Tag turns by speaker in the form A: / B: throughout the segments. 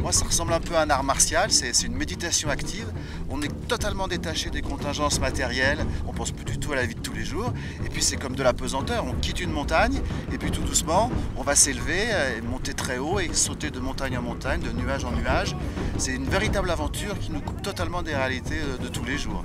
A: Moi, ça ressemble un peu à un art martial, c'est une méditation active. On est totalement détaché des contingences matérielles, on pense plus du tout à la vie de tous les jours. Et puis c'est comme de la pesanteur, on quitte une montagne et puis tout doucement, on va s'élever, monter très haut et sauter de montagne en montagne, de nuage en nuage. C'est une véritable aventure qui nous coupe totalement des réalités de tous les jours.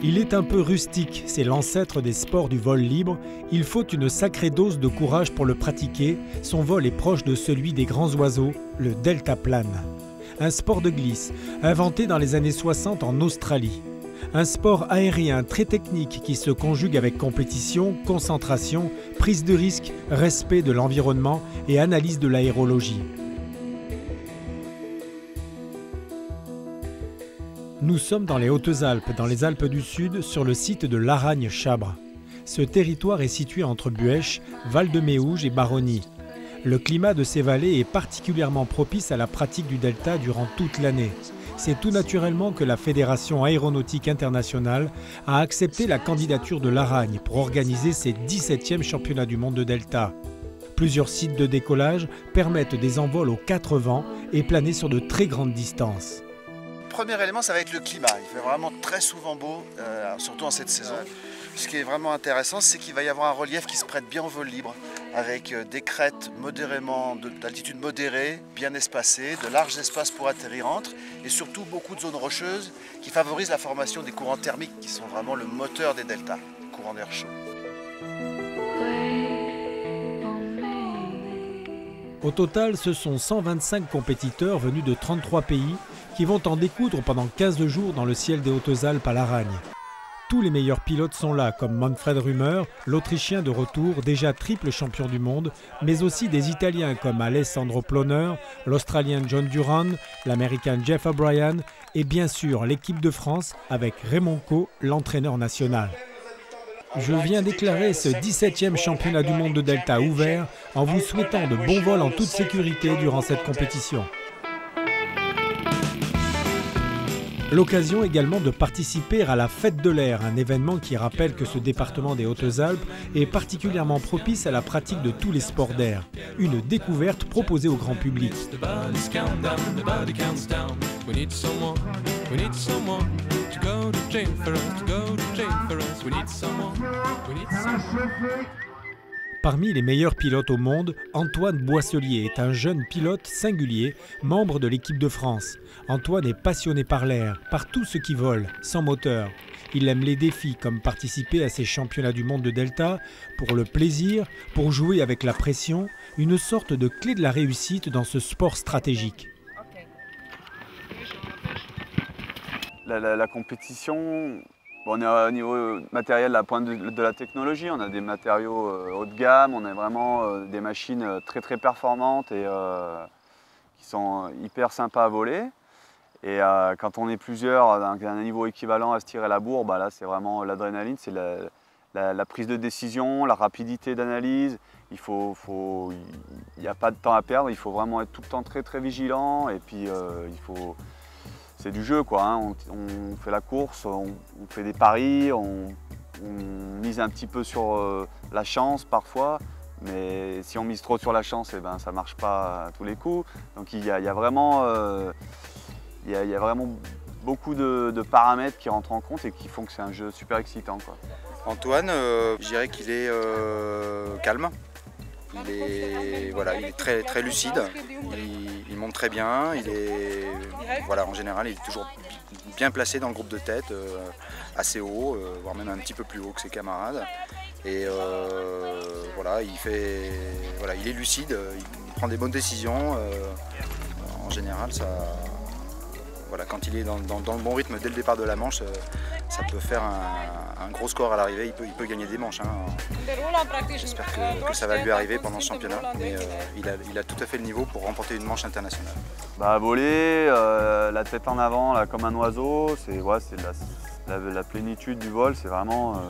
B: Il est un peu rustique, c'est l'ancêtre des sports du vol libre. Il faut une sacrée dose de courage pour le pratiquer. Son vol est proche de celui des grands oiseaux, le deltaplane. Un sport de glisse, inventé dans les années 60 en Australie. Un sport aérien très technique qui se conjugue avec compétition, concentration, prise de risque, respect de l'environnement et analyse de l'aérologie. Nous sommes dans les Hautes-Alpes, dans les Alpes du Sud, sur le site de Laragne-Chabre. Ce territoire est situé entre Buèche, Val-de-Méouge et Baronnie. Le climat de ces vallées est particulièrement propice à la pratique du delta durant toute l'année. C'est tout naturellement que la Fédération aéronautique internationale a accepté la candidature de Laragne pour organiser ses 17e championnats du monde de delta. Plusieurs sites de décollage permettent des envols aux 4 vents et planer sur de très grandes distances.
A: Le premier élément, ça va être le climat. Il fait vraiment très souvent beau, surtout en cette saison. Ce qui est vraiment intéressant, c'est qu'il va y avoir un relief qui se prête bien au vol libre, avec des crêtes d'altitude modérée, bien espacées, de larges espaces pour atterrir entre, et surtout beaucoup de zones rocheuses qui favorisent la formation des courants thermiques, qui sont vraiment le moteur des deltas, courants d'air chaud.
B: Au total, ce sont 125 compétiteurs venus de 33 pays qui vont en découdre pendant 15 jours dans le ciel des Hautes-Alpes à Laragne. Tous les meilleurs pilotes sont là, comme Manfred Rümer, l'Autrichien de retour, déjà triple champion du monde, mais aussi des Italiens comme Alessandro Ploner, l'Australien John Duran, l'Américain Jeff O'Brien et bien sûr l'équipe de France avec Raymond Coe, l'entraîneur national. Je viens déclarer ce 17e championnat du monde de delta ouvert en vous souhaitant de bons vols en toute sécurité durant cette compétition. L'occasion également de participer à la Fête de l'air, un événement qui rappelle que ce département des Hautes-Alpes est particulièrement propice à la pratique de tous les sports d'air. Une découverte proposée au grand public. Parmi les meilleurs pilotes au monde, Antoine Boisselier est un jeune pilote singulier, membre de l'équipe de France. Antoine est passionné par l'air, par tout ce qui vole, sans moteur. Il aime les défis comme participer à ces championnats du monde de delta, pour le plaisir, pour jouer avec la pression, une sorte de clé de la réussite dans ce sport stratégique.
C: La compétition, on est au niveau matériel à la pointe de la technologie, on a des matériaux haut de gamme, on a vraiment des machines très performantes et qui sont hyper sympas à voler. Et quand on est plusieurs à un niveau équivalent à se tirer la bourre, là c'est vraiment l'adrénaline, c'est la prise de décision, la rapidité d'analyse. Il n'y a pas de temps à perdre, il faut vraiment être tout le temps très vigilant et puis c'est du jeu quoi, hein. On fait la course, on fait des paris, on mise un petit peu sur la chance parfois, mais si on mise trop sur la chance, ça ne marche pas à tous les coups. Donc il y a vraiment beaucoup de paramètres qui rentrent en compte et qui font que c'est un jeu super excitant, quoi.
D: Antoine, je dirais qu'il est calme. Il est très lucide, il monte très bien, en général il est toujours bien placé dans le groupe de tête, assez haut, voire même un petit peu plus haut que ses camarades. Et voilà, il est lucide, il prend des bonnes décisions. En général, voilà, quand il est dans le bon rythme dès le départ de la manche, ça peut faire un gros score à l'arrivée, il peut gagner des manches. J'espère que ça va lui arriver pendant ce championnat, mais il a tout à fait le niveau pour remporter une manche internationale.
C: Voler, la tête en avant là, comme un oiseau, c'est la plénitude du vol, c'est vraiment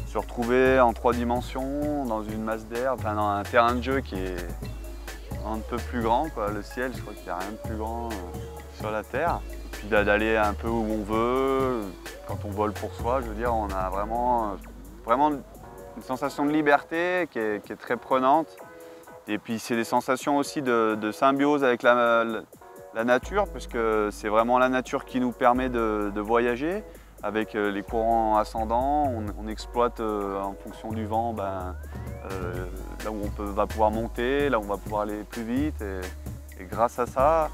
C: se retrouver en 3 dimensions, dans une masse d'air, dans un terrain de jeu qui est un peu plus grand, quoi. Le ciel, je crois qu'il n'y a rien de plus grand sur la Terre. Et puis d'aller un peu où on veut, quand on vole pour soi, je veux dire, on a vraiment une sensation de liberté qui est très prenante. Et puis c'est des sensations aussi de symbiose avec la nature, puisque c'est vraiment la nature qui nous permet de voyager. Avec les courants ascendants, on exploite en fonction du vent là où on va pouvoir monter, là où on va pouvoir aller plus vite. Et grâce à ça,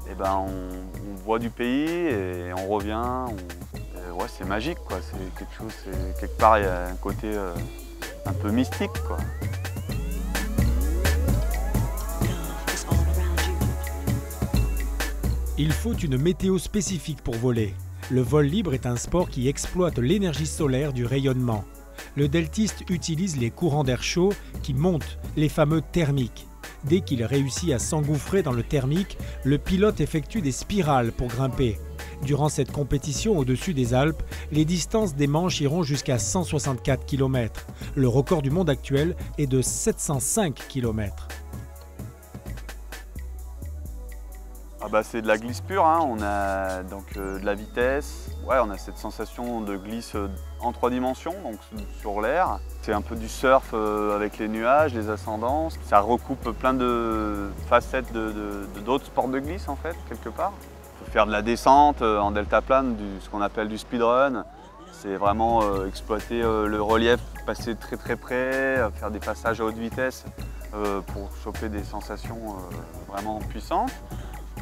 C: on voit du pays et on revient. Ouais, c'est magique, quoi. C'est quelque chose, quelque part, il y a un côté un peu mystique, quoi.
B: Il faut une météo spécifique pour voler. Le vol libre est un sport qui exploite l'énergie solaire du rayonnement. Le deltiste utilise les courants d'air chaud qui montent, les fameux thermiques. Dès qu'il réussit à s'engouffrer dans le thermique, le pilote effectue des spirales pour grimper. Durant cette compétition au-dessus des Alpes, les distances des manches iront jusqu'à 164 km. Le record du monde actuel est de 705 km.
C: C'est de la glisse pure, hein. On a donc de la vitesse, ouais, on a cette sensation de glisse en 3 dimensions, donc sur l'air. C'est un peu du surf avec les nuages, les ascendants. Ça recoupe plein de facettes d'autres sports de glisse en fait, quelque part. On peut faire de la descente en deltaplane, ce qu'on appelle du speedrun. C'est vraiment exploiter le relief, passer très très près, faire des passages à haute vitesse pour choper des sensations vraiment puissantes.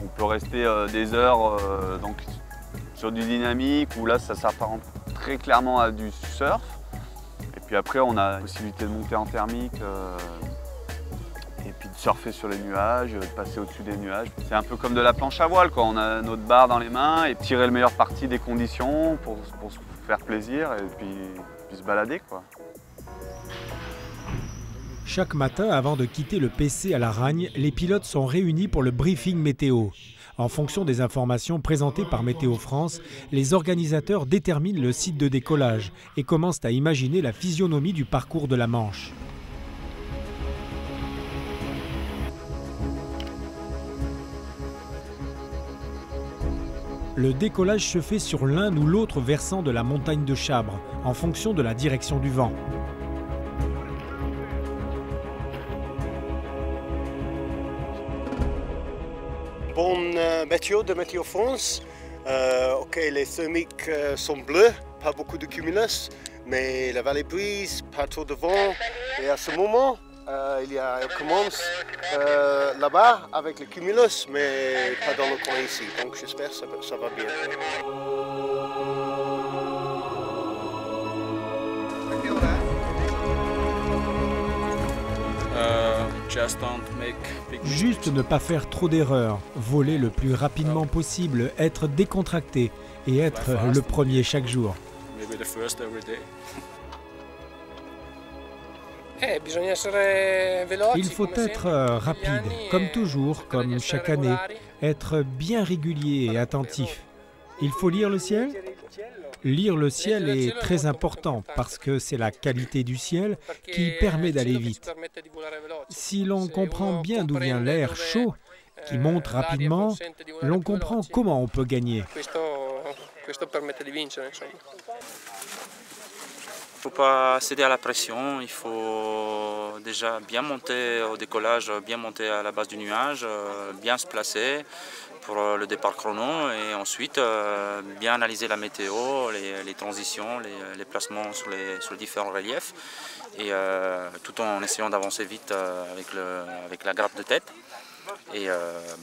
C: On peut rester des heures donc, sur du dynamique, où là ça s'apparente très clairement à du surf. Et puis après on a la possibilité de monter en thermique et puis de surfer sur les nuages, de passer au-dessus des nuages. C'est un peu comme de la planche à voile, quoi. On a notre barre dans les mains et tirer le meilleur parti des conditions pour se faire plaisir et puis se balader, quoi.
B: Chaque matin, avant de quitter le PC à La Ragne, les pilotes sont réunis pour le briefing météo. En fonction des informations présentées par Météo France, les organisateurs déterminent le site de décollage et commencent à imaginer la physionomie du parcours de la Manche. Le décollage se fait sur l'un ou l'autre versant de la montagne de Chabre, en fonction de la direction du vent.
E: Bonne météo de Météo France. Les thermiques sont bleus, pas beaucoup de cumulus, mais la vallée brise, pas trop de vent. Et à ce moment, elle commence là-bas avec le cumulus, mais pas dans le coin ici. Donc j'espère que ça va bien.
B: Juste ne pas faire trop d'erreurs, voler le plus rapidement possible, être décontracté et être le premier chaque jour. Il faut être rapide, comme toujours, comme chaque année, être bien régulier et attentif. Il faut lire le ciel ? Lire le ciel est très important parce que c'est la qualité du ciel qui permet d'aller vite. Si l'on comprend bien d'où vient l'air chaud, qui monte rapidement, l'on comprend comment on peut gagner.
F: Il ne faut pas céder à la pression, il faut déjà bien monter au décollage, bien monter à la base du nuage, bien se placer pour le départ chrono et ensuite bien analyser la météo, les transitions, les placements sur les différents reliefs et tout en essayant d'avancer vite avec la grappe de tête et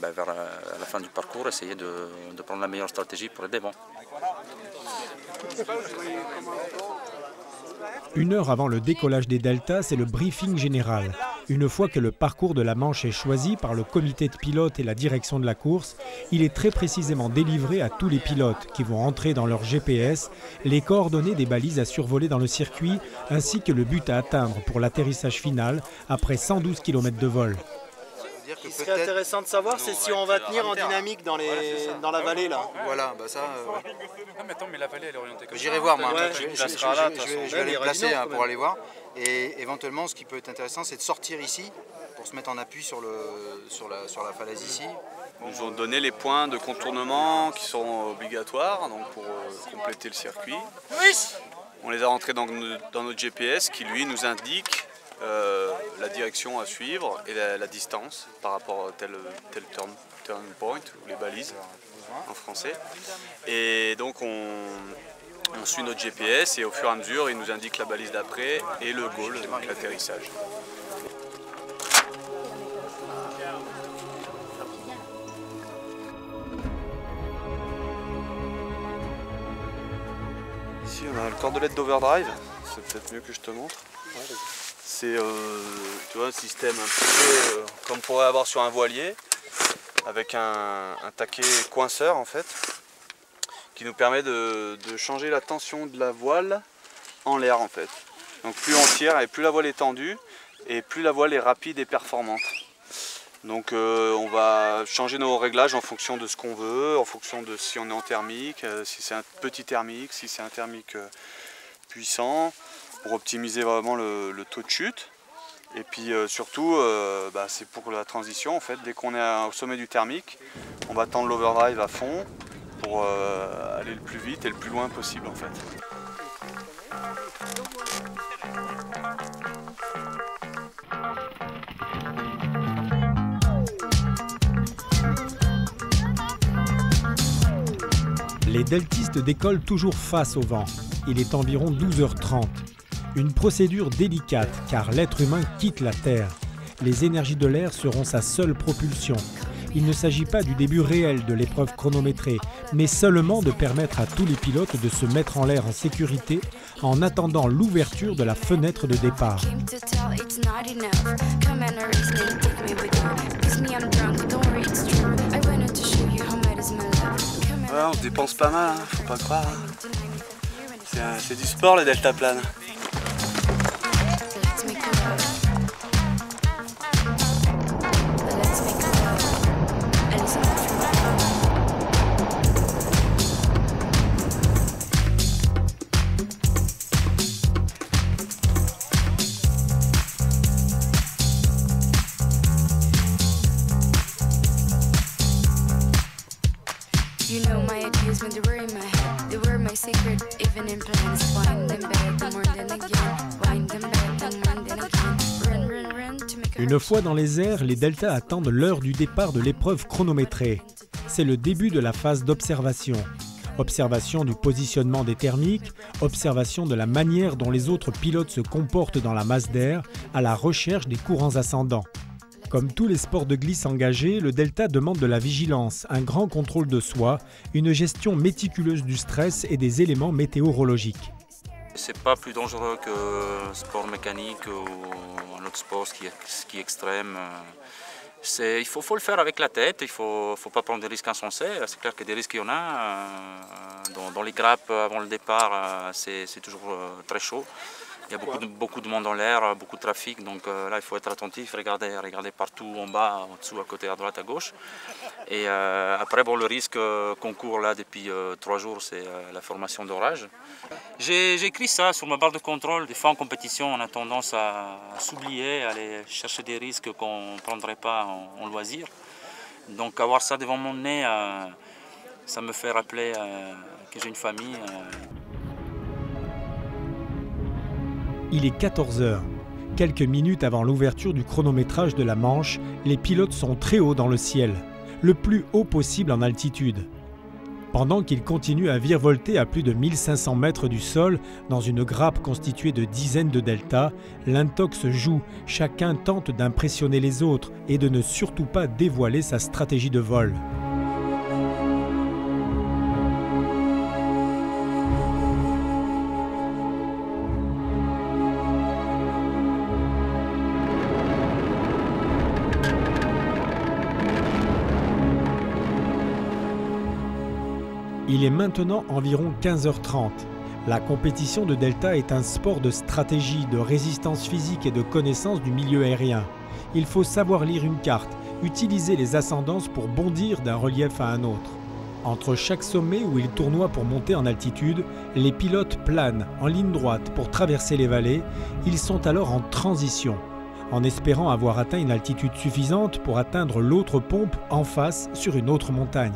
F: vers la fin du parcours essayer de prendre la meilleure stratégie pour être des bons.
B: 1 heure avant le décollage des Delta, c'est le briefing général. Une fois que le parcours de la Manche est choisi par le comité de pilotes et la direction de la course, il est très précisément délivré à tous les pilotes qui vont entrer dans leur GPS les coordonnées des balises à survoler dans le circuit ainsi que le but à atteindre pour l'atterrissage final après 112 km de vol.
G: Ce qui serait intéressant de savoir, c'est si on va tenir en dynamique dans la vallée là.
D: Voilà, bah ça.
H: Ah mais attends, mais la vallée elle est orientée comme ça.
D: J'irai voir moi.
G: Ouais,
D: Je vais aller me placer pour aller voir. Et éventuellement, ce qui peut être intéressant, c'est de sortir ici pour se mettre en appui sur la falaise ici.
C: Ils nous ont donné les points de contournement qui sont obligatoires donc pour compléter le circuit. On les a rentrés dans notre GPS qui lui nous indique la direction à suivre et la distance par rapport à tel turn point ou les balises en français. Et donc on suit notre GPS et au fur et à mesure il nous indique la balise d'après et le goal, donc l'atterrissage. Ici on a le cordelette d'overdrive, c'est peut-être mieux que je te montre. C'est tu vois, un système un petit peu comme on pourrait avoir sur un voilier, avec un taquet coinceur en fait, qui nous permet de changer la tension de la voile en l'air en fait. Donc plus on tire et plus la voile est tendue et plus la voile est rapide et performante. Donc on va changer nos réglages en fonction de ce qu'on veut, en fonction de si on est en thermique, si c'est un petit thermique, si c'est un thermique puissant, pour optimiser vraiment le taux de chute. Et puis surtout, c'est pour la transition en fait. Dès qu'on est au sommet du thermique, on va tendre l'overdrive à fond pour aller le plus vite et le plus loin possible en fait.
B: Les deltistes décollent toujours face au vent. Il est environ 12h30. Une procédure délicate car l'être humain quitte la Terre. Les énergies de l'air seront sa seule propulsion. Il ne s'agit pas du début réel de l'épreuve chronométrée, mais seulement de permettre à tous les pilotes de se mettre en l'air en sécurité en attendant l'ouverture de la fenêtre de départ.
C: Ouais, on se dépense pas mal, hein, faut pas croire. Hein. C'est du sport les deltaplanes.
I: You know my ideas when they were in my head. They were my secret, even in plans. Wind them back, then more than again. Wind them back, then more than again. Run, run, run to make a...
B: Une fois dans les airs, les deltas attendent l'heure du départ de l'épreuve chronométrée. C'est le début de la phase d'observation. Observation du positionnement des thermiques, observation de la manière dont les autres pilotes se comportent dans la masse d'air, à la recherche des courants ascendants. Comme tous les sports de glisse engagés, le delta demande de la vigilance, un grand contrôle de soi, une gestion méticuleuse du stress et des éléments météorologiques.
F: C'est pas plus dangereux que le sport mécanique ou un autre sport ski extrême. Il faut le faire avec la tête, il ne faut pas prendre des risques insensés. C'est clair que des risques il y en a. Dans les grappes avant le départ, c'est toujours très chaud. Il y a beaucoup de monde dans l'air, beaucoup de trafic, donc là il faut être attentif, regarder partout en bas, en dessous, à côté, à droite, à gauche. Et après, le risque qu'on court là depuis 3 jours, c'est la formation d'orage. J'ai écrit ça sur ma barre de contrôle. Des fois en compétition, on a tendance à s'oublier, à aller chercher des risques qu'on ne prendrait pas en loisir. Donc avoir ça devant mon nez, ça me fait rappeler que j'ai une famille.
B: Il est 14h. Quelques minutes avant l'ouverture du chronométrage de la Manche, les pilotes sont très haut dans le ciel, le plus haut possible en altitude. Pendant qu'ils continuent à virevolter à plus de 1500 mètres du sol, dans une grappe constituée de dizaines de deltas, l'intox joue, chacun tente d'impressionner les autres et de ne surtout pas dévoiler sa stratégie de vol. Il est maintenant environ 15h30. La compétition de Delta est un sport de stratégie, de résistance physique et de connaissance du milieu aérien. Il faut savoir lire une carte, utiliser les ascendances pour bondir d'un relief à un autre. Entre chaque sommet où ils tournoient pour monter en altitude, les pilotes planent en ligne droite pour traverser les vallées. Ils sont alors en transition, en espérant avoir atteint une altitude suffisante pour atteindre l'autre pompe en face sur une autre montagne.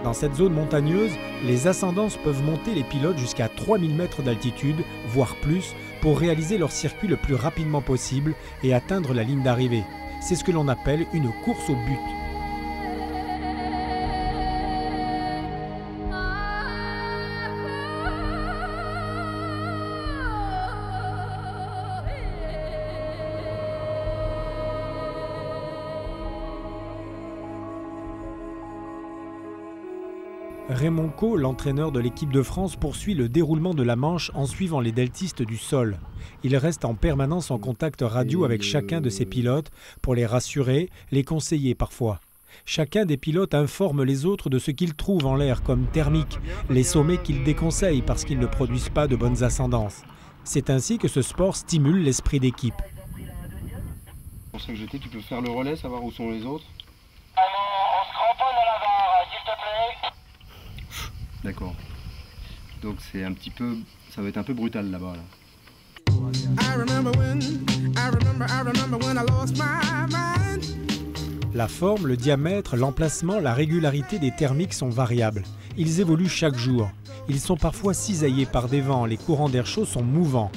B: Dans cette zone montagneuse, les ascendances peuvent monter les pilotes jusqu'à 3000 mètres d'altitude, voire plus, pour réaliser leur circuit le plus rapidement possible et atteindre la ligne d'arrivée. C'est ce que l'on appelle une course au but. Raymond Caux, l'entraîneur de l'équipe de France, poursuit le déroulement de la Manche en suivant les deltistes du sol. Il reste en permanence en contact radio avec chacun de ses pilotes pour les rassurer, les conseiller parfois. Chacun des pilotes informe les autres de ce qu'ils trouvent en l'air comme thermique, les sommets qu'ils déconseillent parce qu'ils ne produisent pas de bonnes ascendances. C'est ainsi que ce sport stimule l'esprit d'équipe.
J: Pour ça que j'étais, tu peux faire le relais, savoir où sont les autres?
K: On se cramponne à la barre, s'il te plaît.
J: D'accord. Donc c'est un petit peu, ça va être un peu brutal là-bas. Là.
B: La forme, le diamètre, l'emplacement, la régularité des thermiques sont variables. Ils évoluent chaque jour. Ils sont parfois cisaillés par des vents, les courants d'air chaud sont mouvants.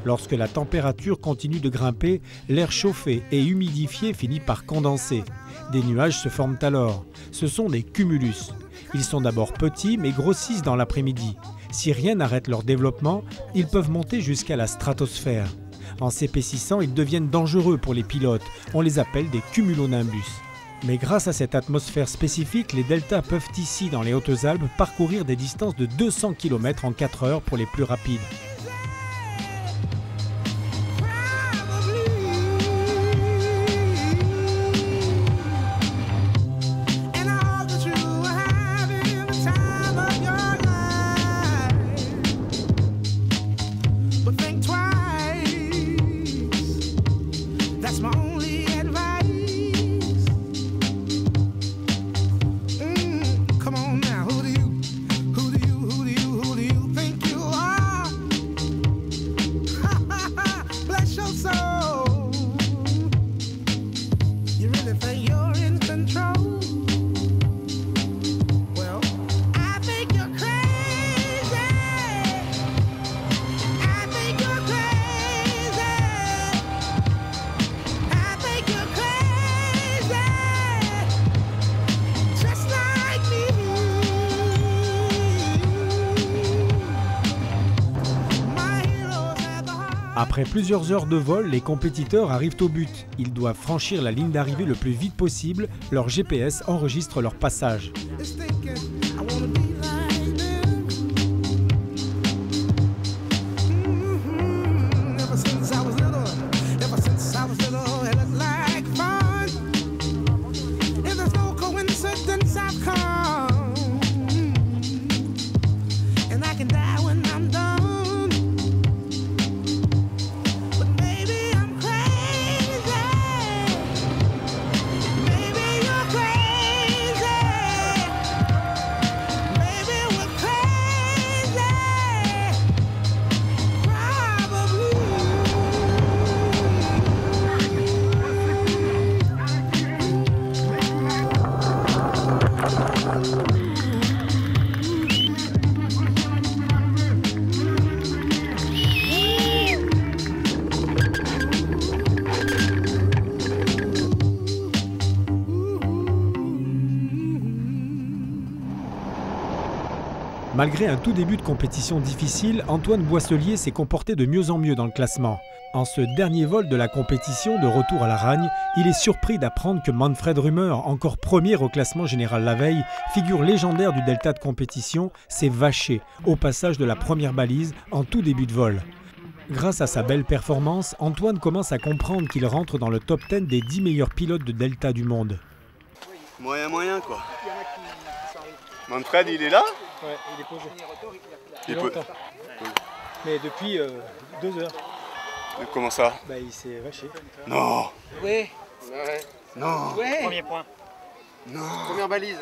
B: Lorsque la température continue de grimper, l'air chauffé et humidifié finit par condenser. Des nuages se forment alors. Ce sont des cumulus. Ils sont d'abord petits mais grossissent dans l'après-midi. Si rien n'arrête leur développement, ils peuvent monter jusqu'à la stratosphère. En s'épaississant, ils deviennent dangereux pour les pilotes. On les appelle des cumulonimbus. Mais grâce à cette atmosphère spécifique, les deltas peuvent ici, dans les Hautes-Alpes, parcourir des distances de 200 km en 4 heures pour les plus rapides. Après plusieurs heures de vol, les compétiteurs arrivent au but. Ils doivent franchir la ligne d'arrivée le plus vite possible. Leur GPS enregistre leur passage. Malgré un tout début de compétition difficile, Antoine Boisselier s'est comporté de mieux en mieux dans le classement. En ce dernier vol de la compétition de retour à l'Aragne, il est surpris d'apprendre que Manfred Rümer, encore premier au classement général la veille, figure légendaire du delta de compétition, s'est vaché au passage de la première balise en tout début de vol. Grâce à sa belle performance, Antoine commence à comprendre qu'il rentre dans le top 10 des 10 meilleurs pilotes de delta du monde.
C: Moyen quoi. Manfred, il est là?
G: Ouais, il est posé.
C: Il peut...
G: Mais depuis 2 heures.
C: Comment ça?
G: Bah, il s'est vaché.
C: Non.
G: Ouais.
C: Non.
G: Ouais. Premier point.
C: Non.
E: Première balise.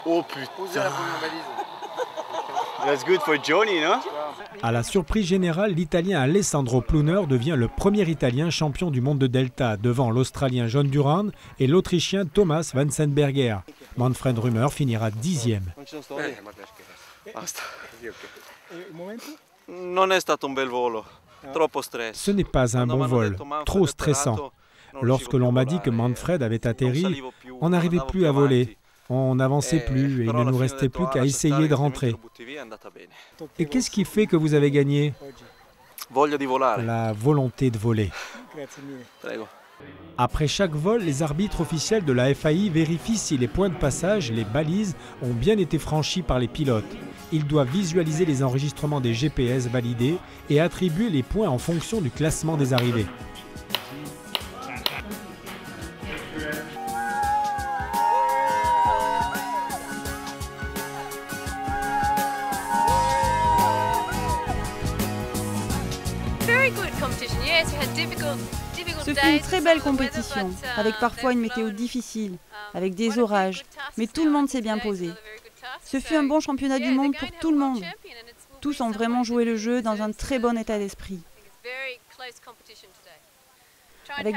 C: Oh putain.
E: Posez la première balise.
C: That's good for Johnny, non?
B: À la surprise générale, l'Italien Alessandro Plouner devient le premier Italien champion du monde de delta devant l'Australien John Durand et l'Autrichien Thomas Vansenberger. Manfred Rümer finira 10e.
L: Non è stato un bel volo, troppo stress.
B: Ce n'est pas un bon vol, trop stressant. Lorsque l'on m'a dit que Manfred avait atterri, on n'arrivait plus à voler. On n'avançait plus et il ne nous restait plus qu'à essayer de rentrer. Et qu'est-ce qui fait que vous avez gagné? La volonté de voler. Après chaque vol, les arbitres officiels de la FAI vérifient si les points de passage, les balises, ont bien été franchis par les pilotes. Ils doivent visualiser les enregistrements des GPS validés et attribuer les points en fonction du classement des arrivées.
M: Ce fut une très belle compétition, avec parfois une météo difficile, avec des orages, mais tout le monde s'est bien posé. Ce fut un bon championnat du monde pour tout le monde. Tous ont vraiment joué le jeu dans un très bon état d'esprit. Avec